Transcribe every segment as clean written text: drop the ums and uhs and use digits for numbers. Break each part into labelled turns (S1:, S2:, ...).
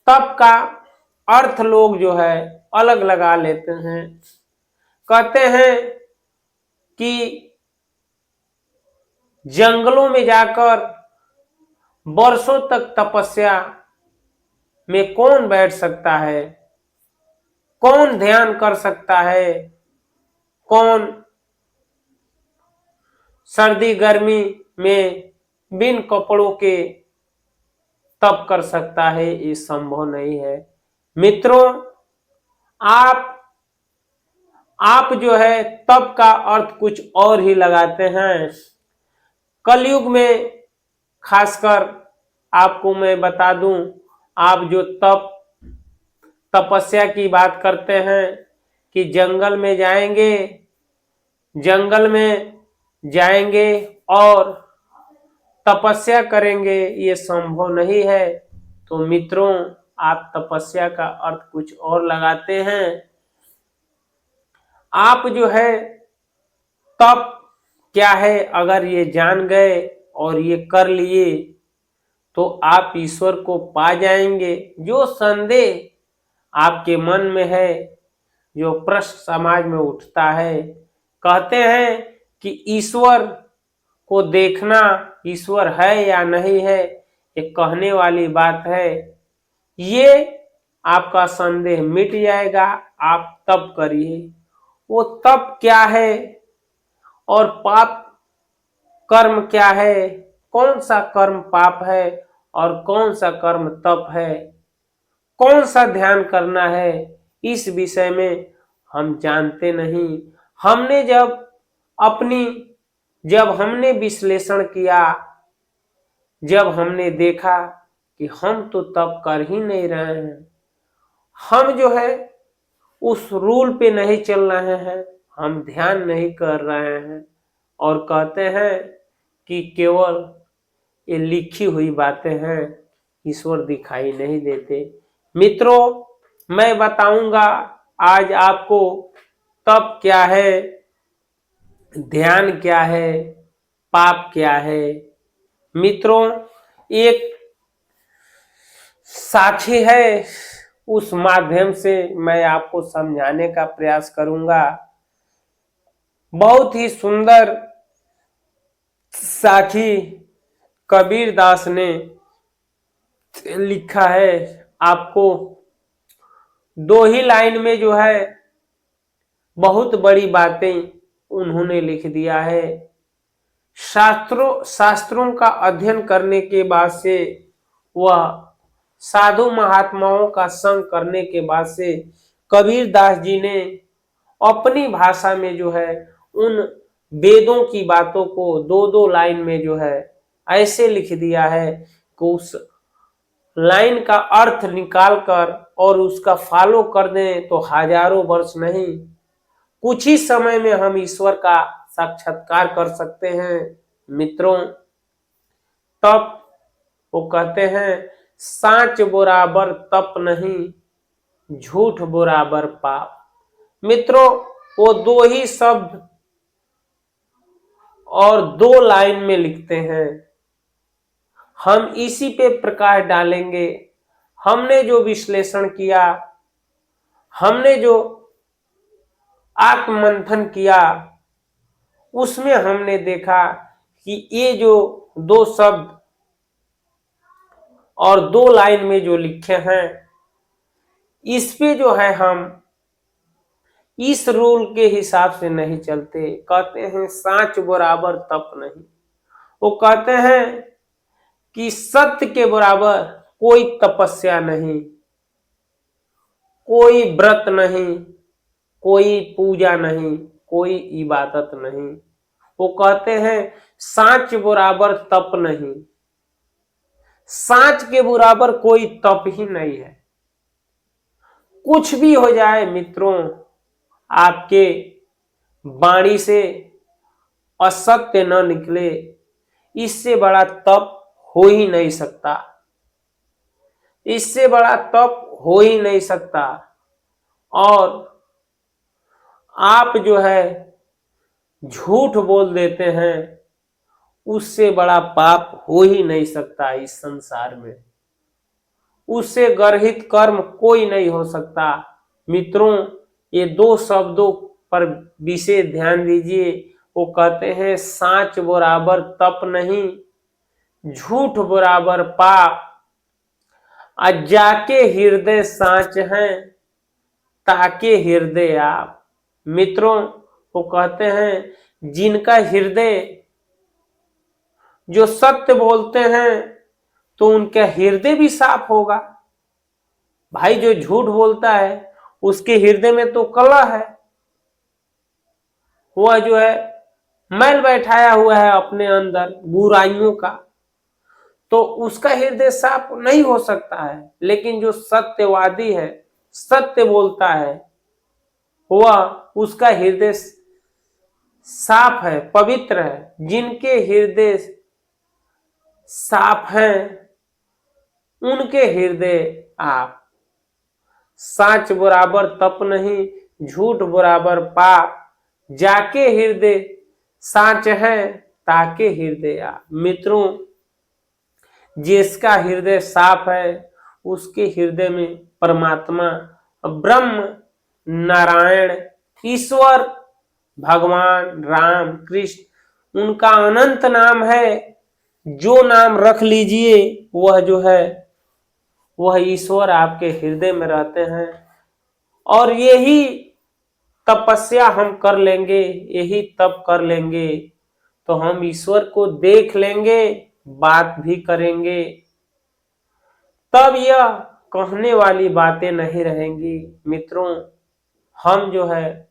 S1: तप का अर्थ लोग जो है अलग लगा लेते हैं। कहते हैं कि जंगलों में जाकर वर्षों तक तपस्या में कौन बैठ सकता है, कौन ध्यान कर सकता है, कौन सर्दी गर्मी में बिन कपड़ों के तप कर सकता है। ये संभव नहीं है। मित्रों, आप जो है तप का अर्थ कुछ और ही लगाते हैं। कलयुग में खासकर आपको मैं बता दूं, आप जो तपस्या की बात करते हैं कि जंगल में जाएंगे और तपस्या करेंगे, ये संभव नहीं है। तो मित्रों, आप तपस्या का अर्थ कुछ और लगाते हैं। आप जो है तप क्या है अगर ये जान गए और ये कर लिए तो आप ईश्वर को पा जाएंगे। जो संदेह आपके मन में है, जो प्रश्न समाज में उठता है, कहते हैं कि ईश्वर को देखना, ईश्वर है या नहीं है, ये कहने वाली बात है। ये आपका संदेह मिट जाएगा। आप तप करिए। वो तप क्या है और पाप कर्म क्या है, कौन सा कर्म पाप है और कौन सा कर्म तप है, कौन सा ध्यान करना है, इस विषय में हम जानते नहीं। हमने जब हमने विश्लेषण किया, जब हमने देखा कि हम तो तप कर ही नहीं रहे हैं, हम जो है उस रूल पे नहीं चल रहे हैं, हम ध्यान नहीं कर रहे हैं और कहते हैं कि केवल ये लिखी हुई बातें हैं, ईश्वर दिखाई नहीं देते। मित्रों, मैं बताऊंगा आज आपको तप क्या है, ध्यान क्या है, पाप क्या है। मित्रों, एक साक्षी है, उस माध्यम से मैं आपको समझाने का प्रयास करूंगा। बहुत ही सुंदर साखी कबीर दास ने लिखा है। आपको दो ही लाइन में जो है बहुत बड़ी बातें उन्होंने लिख दिया है। शास्त्रों का अध्ययन करने के बाद से, वह साधु महात्माओं का संग करने के बाद से कबीर दास जी ने अपनी भाषा में जो है उन वेदों की बातों को दो दो लाइन में जो है ऐसे लिख दिया है कि उस लाइन का अर्थ निकाल कर और उसका फॉलो कर दें तो हजारों वर्ष नहीं, कुछ ही समय में हम ईश्वर का साक्षात्कार कर सकते हैं। मित्रों, तप, वो कहते हैं साच बराबर तप नहीं, झूठ बराबर पाप। मित्रों, वो दो ही शब्द और दो लाइन में लिखते हैं। हम इसी पे प्रकाश डालेंगे। हमने जो विश्लेषण किया, हमने जो आत्ममंथन किया, उसमें हमने देखा कि ये जो दो शब्द और दो लाइन में जो लिखे हैं, इस पे जो है हम इस रूल के हिसाब से नहीं चलते। कहते हैं साच बराबर तप नहीं। वो कहते हैं कि सत्य के बराबर कोई तपस्या नहीं, कोई व्रत नहीं, कोई पूजा नहीं, कोई इबादत नहीं। वो कहते हैं साच बराबर तप नहीं, साच के बराबर कोई तप ही नहीं है। कुछ भी हो जाए मित्रों, आपके वाणी से असत्य न निकले, इससे बड़ा तप हो ही नहीं सकता, इससे बड़ा तप हो ही नहीं सकता। और आप जो है झूठ बोल देते हैं, उससे बड़ा पाप हो ही नहीं सकता इस संसार में। उससे गर्हित कर्म कोई नहीं हो सकता। मित्रों, ये दो शब्दों पर विशेष ध्यान दीजिए। वो कहते हैं साच बराबर तप नहीं, झूठ बराबर पाप, जाके हृदय साच हैं, ताके हृदय आप। मित्रों, वो कहते हैं जिनका हृदय जो सत्य बोलते हैं तो उनका हृदय भी साफ होगा। भाई जो झूठ बोलता है उसके हृदय में तो कलह है, वह जो है मैल बैठाया हुआ है अपने अंदर बुराइयों का, तो उसका हृदय साफ नहीं हो सकता है। लेकिन जो सत्यवादी है, सत्य बोलता है, वह उसका हृदय साफ है, पवित्र है। जिनके हृदय साफ हैं उनके हृदय आप। साच बराबर तप नहीं, झूठ बराबर पाप, जाके हृदय साच है, ताके हृदय आप। मित्रों, जिसका हृदय साफ है उसके हृदय में परमात्मा, ब्रह्म, नारायण, ईश्वर, भगवान राम, कृष्ण, उनका अनंत नाम है। जो नाम रख लीजिए वह जो है वह ईश्वर आपके हृदय में रहते हैं। और यही तपस्या हम कर लेंगे, यही तप कर लेंगे तो हम ईश्वर को देख लेंगे, बात भी करेंगे। तब यह कहने वाली बातें नहीं रहेंगी। मित्रों, हम जो है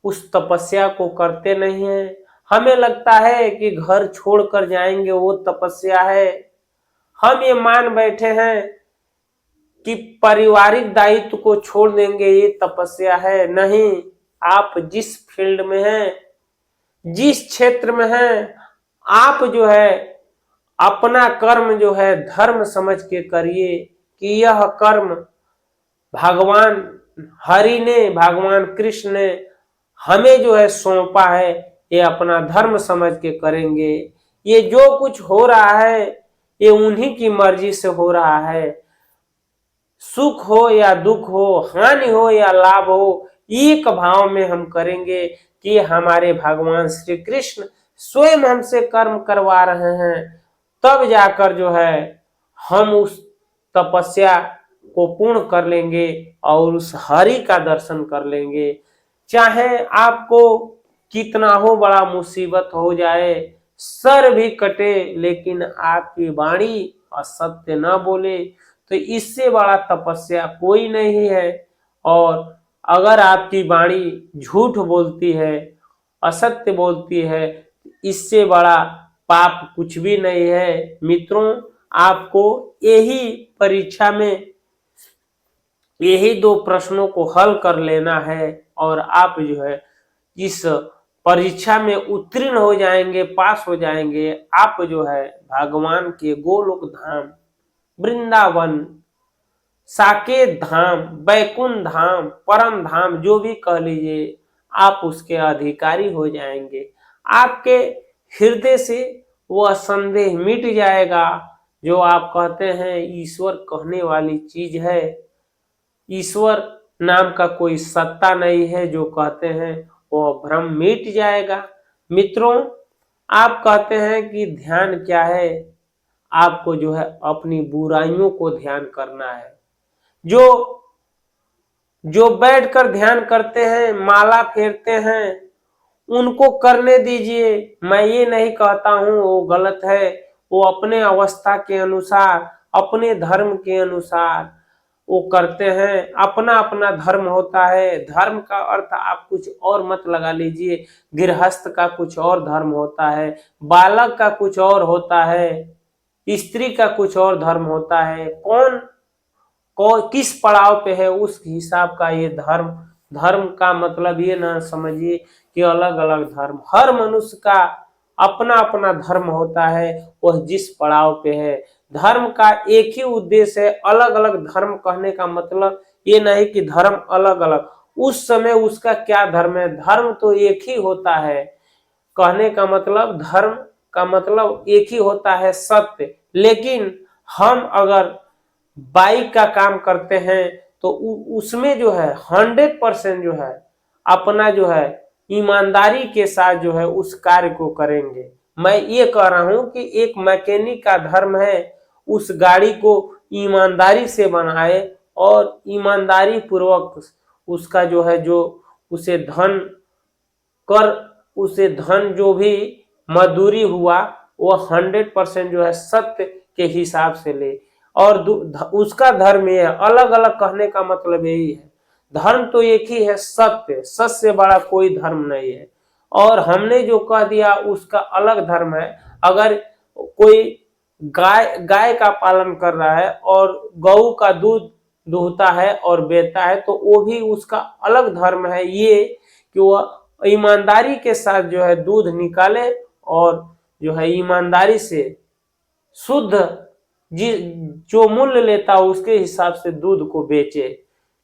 S1: उस तपस्या को करते नहीं है। हमें लगता है कि घर छोड़कर जाएंगे वो तपस्या है। हम ये मान बैठे हैं कि पारिवारिक दायित्व को छोड़ देंगे ये तपस्या है। नहीं, आप जिस फील्ड में हैं, जिस क्षेत्र में हैं, आप जो है अपना कर्म जो है धर्म समझ के करिए कि यह कर्म भगवान हरि ने, भगवान कृष्ण ने हमें जो है सौंपा है, ये अपना धर्म समझ के करेंगे। ये जो कुछ हो रहा है ये उन्हीं की मर्जी से हो रहा है। सुख हो या दुख हो, हानि हो या लाभ हो, एक भाव में हम करेंगे कि हमारे भगवान श्री कृष्ण स्वयं हमसे कर्म करवा रहे हैं। तब जाकर जो है हम उस तपस्या को पूर्ण कर लेंगे और उस हरि का दर्शन कर लेंगे। चाहे आपको कितना हो बड़ा मुसीबत हो जाए, सर भी कटे, लेकिन आपकी वाणी असत्य न बोले, तो इससे बड़ा तपस्या कोई नहीं है। और अगर आपकी वाणी झूठ बोलती है, असत्य बोलती है, इससे बड़ा पाप कुछ भी नहीं है। मित्रों, आपको यही परीक्षा में यही दो प्रश्नों को हल कर लेना है और आप जो है इस परीक्षा में उत्तीर्ण हो जाएंगे, पास हो जाएंगे। आप जो है भगवान के गोलोक धाम, वृंदावन, साकेत धाम, बैकुंठ धाम, परम धाम, जो भी कह लीजिए, आप उसके अधिकारी हो जाएंगे। आपके हृदय से वह संदेह मिट जाएगा जो आप कहते हैं ईश्वर कहने वाली चीज है, ईश्वर नाम का कोई सत्ता नहीं है, जो कहते हैं वह भ्रम मिट जाएगा। मित्रों, आप कहते हैं कि ध्यान क्या है? आपको जो है अपनी बुराइयों को ध्यान करना है। जो बैठकर ध्यान करते हैं, माला फेरते हैं, उनको करने दीजिए। मैं ये नहीं कहता हूं वो गलत है। वो अपने अवस्था के अनुसार, अपने धर्म के अनुसार वो करते हैं। अपना अपना धर्म होता है। धर्म का अर्थ आप कुछ और मत लगा लीजिए। गृहस्थ का कुछ और धर्म होता है, बालक का कुछ और होता है, स्त्री का कुछ और धर्म होता है। कौन किस पड़ाव पे है उस हिसाब का ये धर्म। धर्म का मतलब ये ना समझिए कि अलग अलग धर्म। हर मनुष्य का अपना अपना धर्म होता है, वह जिस पड़ाव पे है। धर्म का एक ही उद्देश्य है। अलग अलग धर्म कहने का मतलब ये नहीं कि धर्म अलग अलग, उस समय उसका क्या धर्म है। धर्म तो एक ही होता है। कहने का मतलब धर्म का मतलब एक ही होता है, सत्य। लेकिन हम अगर बाइक का काम करते हैं तो उसमें जो है 100% जो है अपना जो है ईमानदारी के साथ जो है उस कार्य को करेंगे। मैं ये कह रहा हूं कि एक मैकेनिक का धर्म है उस गाड़ी को ईमानदारी से बनाए और ईमानदारी पूर्वक उसका जो है जो उसे कर उसे धन जो भी मजदूरी हुआ वो 100% जो है सत्य के हिसाब से ले। और उसका धर्म ये है, अलग अलग कहने का मतलब यही है, धर्म तो एक ही है, सत्य, सत्य से बड़ा कोई धर्म नहीं है। और हमने जो कह दिया उसका अलग धर्म है। अगर कोई गाय गाय का पालन कर रहा है और गऊ का दूध दूहता है और बेचता है तो वो भी उसका अलग धर्म है, ये कि वह ईमानदारी के साथ जो है दूध निकाले और जो है ईमानदारी से शुद्ध जो मूल्य लेता हो उसके हिसाब से दूध को बेचे।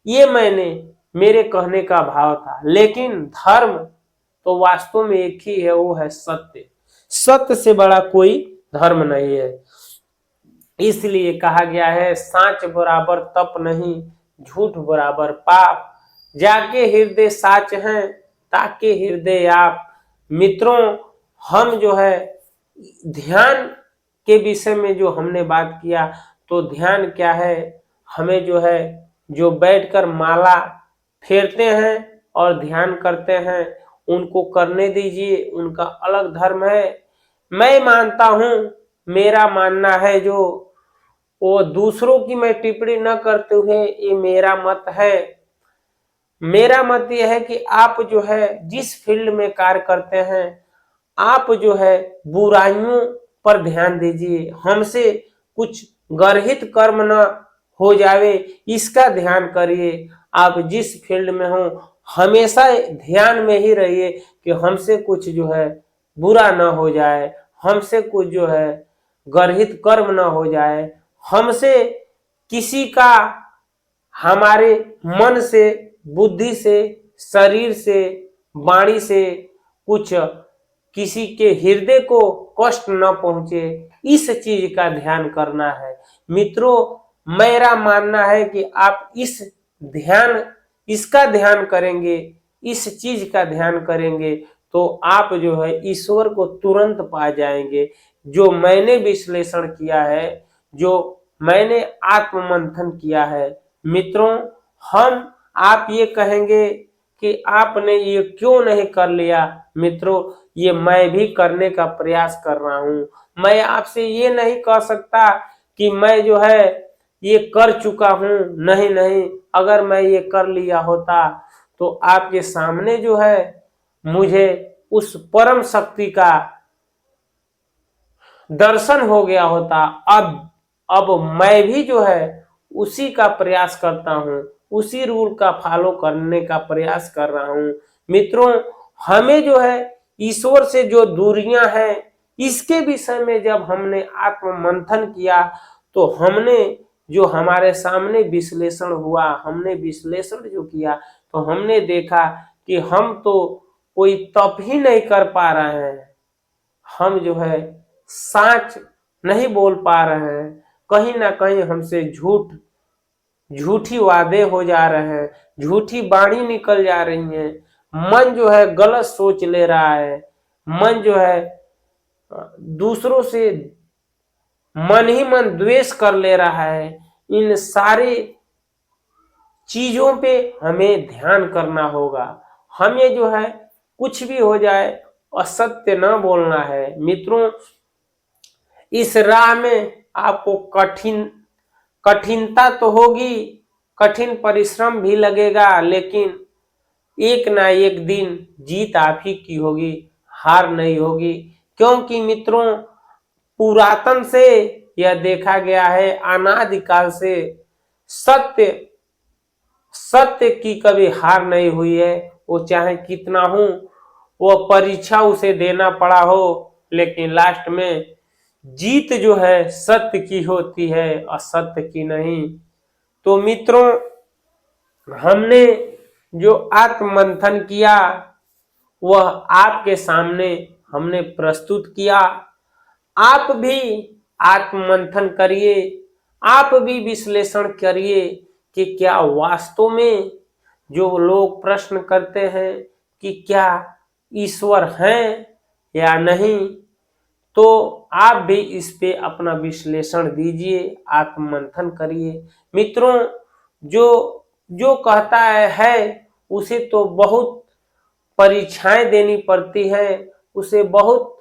S1: ये मेरे कहने का भाव था। लेकिन धर्म तो वास्तव में एक ही है, वो है सत्य। सत्य से बड़ा कोई धर्म नहीं है। इसलिए कहा गया है सांच बराबर तप नहीं, झूठ बराबर पाप, जाके हृदय साच हैं ताके हृदय आप। मित्रों, हम जो है ध्यान के विषय में जो हमने बात किया, तो ध्यान क्या है, हमें जो है जो बैठकर माला फेरते हैं और ध्यान करते हैं उनको करने दीजिए, उनका अलग धर्म है। मैं मानता हूं, मेरा मानना है जो वो दूसरों की मैं टिप्पणी न करते हुए ये मेरा मत है। मेरा मत यह है कि आप जो है जिस फील्ड में कार्य करते हैं आप जो है बुराइयों पर ध्यान दीजिए, हमसे कुछ गर्हित कर्म न हो जावे इसका ध्यान करिए। आप जिस फील्ड में हो हमेशा ध्यान में ही रहिए कि हमसे कुछ जो है बुरा न हो जाए, हमसे कुछ जो है गर्हित कर्म न हो जाए, हमसे किसी का हमारे मन से, बुद्धि से, शरीर से, वाणी से कुछ किसी के हृदय को कष्ट न पहुंचे, इस चीज का ध्यान करना है। मित्रों, मेरा मानना है कि आप इसका ध्यान करेंगे, इस चीज का ध्यान करेंगे तो आप जो है ईश्वर को तुरंत पा जाएंगे। जो मैंने विश्लेषण किया है, जो मैंने आत्ममंथन किया है, मित्रों, आप ये कहेंगे कि आपने ये क्यों नहीं कर लिया। मित्रों, ये मैं भी करने का प्रयास कर रहा हूं। मैं आपसे ये नहीं कह सकता कि मैं जो है ये कर चुका हूं, नहीं नहीं, अगर मैं ये कर लिया होता तो आपके सामने जो है मुझे उस परम शक्ति का दर्शन हो गया होता। अब मैं भी जो है उसी का प्रयास करता हूं, उसी रूल का फॉलो करने का प्रयास कर रहा हूं। मित्रों, हमें जो है ईश्वर से जो दूरियां हैं इसके विषय में जब हमने आत्ममंथन किया तो हमने जो हमारे सामने विश्लेषण हुआ, हमने विश्लेषण जो किया तो हमने देखा कि हम तो कोई तप ही नहीं कर पा रहे हैं, हम जो है सच नहीं बोल पा रहे हैं, कहीं ना कहीं हमसे झूठी वादे हो जा रहे हैं, झूठी वाणी निकल जा रही है, मन जो है गलत सोच ले रहा है, मन जो है दूसरों से मन ही मन द्वेष कर ले रहा है। इन सारे चीजों पे हमें ध्यान करना होगा। हमें जो है कुछ भी हो जाए असत्य न बोलना है। मित्रों, इस राह में आपको कठिनता तो होगी, कठिन परिश्रम भी लगेगा, लेकिन एक ना एक दिन जीत आप ही की होगी, हार नहीं होगी। क्योंकि मित्रों, पुरातन से यह देखा गया है, अनादिकाल से सत्य की कभी हार नहीं हुई है। वो चाहे कितना हो, वो परीक्षा उसे देना पड़ा हो, लेकिन लास्ट में जीत जो है सत्य की होती है, असत्य की नहीं। तो मित्रों, हमने जो आत्ममंथन किया वह आपके सामने हमने प्रस्तुत किया। आप भी आत्ममंथन करिए, आप भी विश्लेषण करिए कि क्या वास्तव में जो लोग प्रश्न करते हैं कि क्या ईश्वर हैं या नहीं, तो आप भी इस पे अपना विश्लेषण दीजिए, आत्ममंथन करिए। मित्रों, जो जो कहता है उसे तो बहुत परीक्षाएं देनी पड़ती हैं, उसे बहुत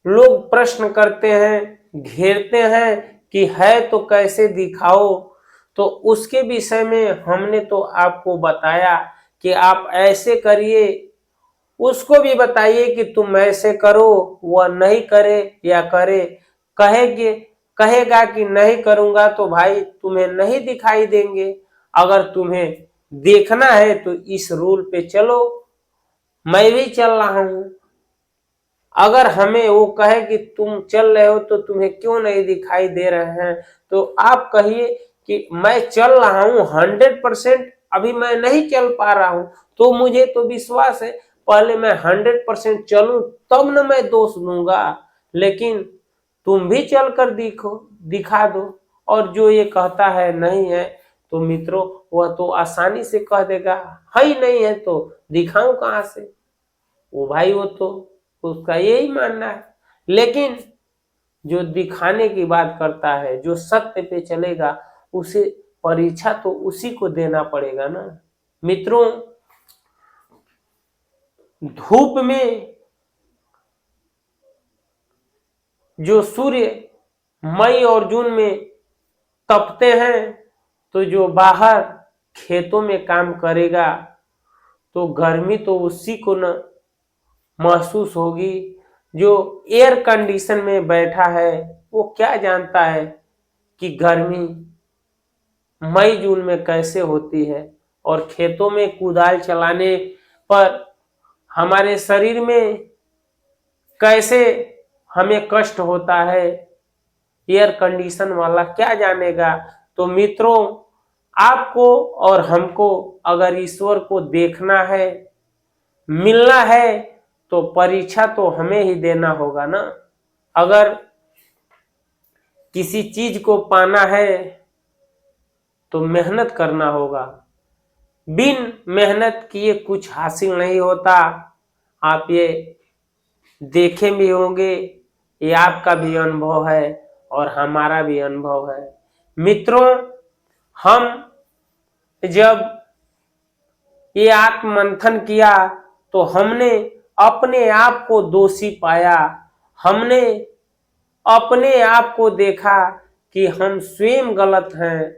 S1: लोग प्रश्न करते हैं, घेरते हैं कि है तो कैसे दिखाओ। तो उसके विषय में हमने तो आपको बताया कि आप ऐसे करिए, उसको भी बताइए कि तुम ऐसे करो, वह नहीं करे या करे। कहेगा कि नहीं करूंगा तो भाई तुम्हें नहीं दिखाई देंगे। अगर तुम्हें देखना है तो इस रूल पे चलो, मैं भी चल रहा हूं। अगर हमें वो कहे कि तुम चल रहे हो तो तुम्हें क्यों नहीं दिखाई दे रहे हैं, तो आप कहिए कि मैं चल रहा हूं 100%, अभी मैं नहीं चल पा रहा हूं, तो मुझे तो विश्वास है पहले मैं 100% चलूं तब न मैं दोष दूंगा। लेकिन तुम भी चलकर दिखा दो। और जो ये कहता है नहीं है, तो मित्रों वह तो आसानी से कह देगा है ही नहीं है तो दिखाऊं कहां से। वो भाई वो तो उसका यही मानना है। लेकिन जो दिखाने की बात करता है, जो सत्य पे चलेगा, उसे परीक्षा तो उसी को देना पड़ेगा ना। मित्रों, धूप में जो सूर्य मई और जून में तपते हैं, तो जो बाहर खेतों में काम करेगा तो गर्मी तो उसी को न महसूस होगी। जो एयर कंडीशन में बैठा है वो क्या जानता है कि गर्मी मई जून में कैसे होती है। और खेतों में कुदाल चलाने पर हमारे शरीर में कैसे हमें कष्ट होता है, एयर कंडीशन वाला क्या जानेगा। तो मित्रों, आपको और हमको अगर ईश्वर को देखना है, मिलना है, तो परीक्षा तो हमें ही देना होगा ना। अगर किसी चीज को पाना है तो मेहनत करना होगा। बिन मेहनत किए कुछ हासिल नहीं होता। आप ये देखे भी होंगे, ये आपका भी अनुभव है और हमारा भी अनुभव है। मित्रों, हम जब ये आत्ममंथन किया तो हमने अपने आप को दोषी पाया। हमने अपने आप को देखा कि हम स्वयं गलत हैं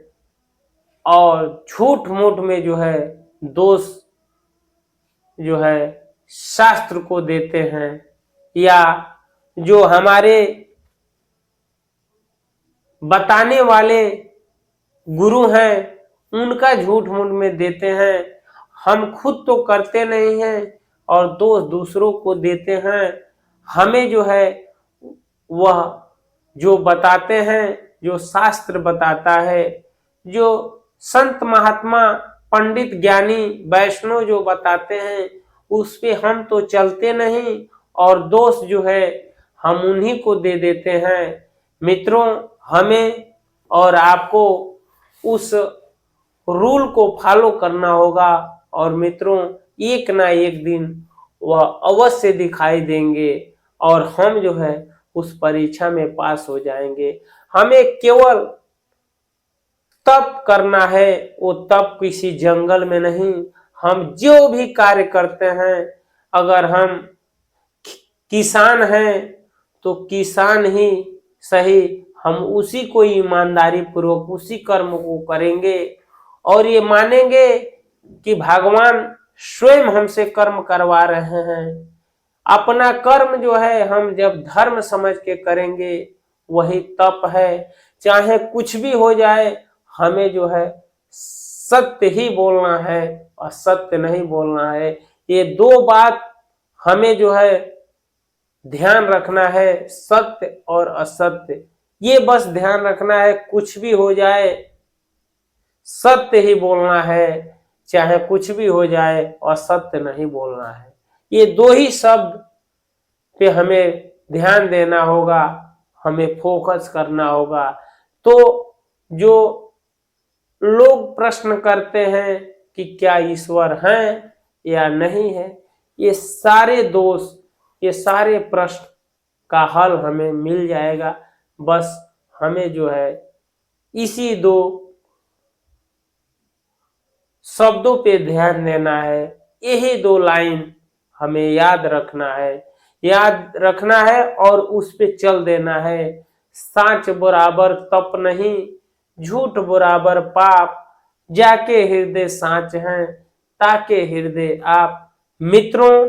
S1: और झूठ मूठ में जो है दोष जो है शास्त्र को देते हैं, या जो हमारे बताने वाले गुरु हैं उनका झूठ मूठ में देते हैं। हम खुद तो करते नहीं हैं और दोष दूसरों को देते हैं। हमें जो है वह जो बताते हैं, जो शास्त्र बताता है, जो संत महात्मा पंडित ज्ञानी वैष्णव जो बताते हैं, उस पे हम तो चलते नहीं और दोष जो है हम उन्हीं को दे देते हैं। मित्रों, हमें और आपको उस रूल को फॉलो करना होगा और मित्रों एक ना एक दिन वह अवश्य दिखाई देंगे और हम जो है उस परीक्षा में पास हो जाएंगे। हमें केवल तप करना है, वो तप किसी जंगल में नहीं। हम जो भी कार्य करते हैं, अगर हम किसान हैं तो किसान ही सही, हम उसी को ईमानदारी पूर्वक उसी कर्म को करेंगे और ये मानेंगे कि भगवान स्वयं हमसे कर्म करवा रहे हैं। अपना कर्म जो है हम जब धर्म समझ के करेंगे वही तप है। चाहे कुछ भी हो जाए, हमें जो है सत्य ही बोलना है और सत्य नहीं बोलना है। ये दो बात हमें जो है ध्यान रखना है, सत्य और असत्य, ये बस ध्यान रखना है। कुछ भी हो जाए सत्य ही बोलना है, चाहे कुछ भी हो जाए और सत्य नहीं बोलना है। ये दो ही शब्द पे हमें ध्यान देना होगा, हमें फोकस करना होगा। तो जो लोग प्रश्न करते हैं कि क्या ईश्वर हैं या नहीं है, ये सारे दोष, ये सारे प्रश्न का हल हमें मिल जाएगा। बस हमें जो है इसी दो शब्दों पे ध्यान देना है, यही दो लाइन हमें याद रखना है और उस पे चल देना है। साच बराबर तप नहीं, झूठ बराबर पाप, जाके हृदय साच हैं, ताके हृदय आप। मित्रों,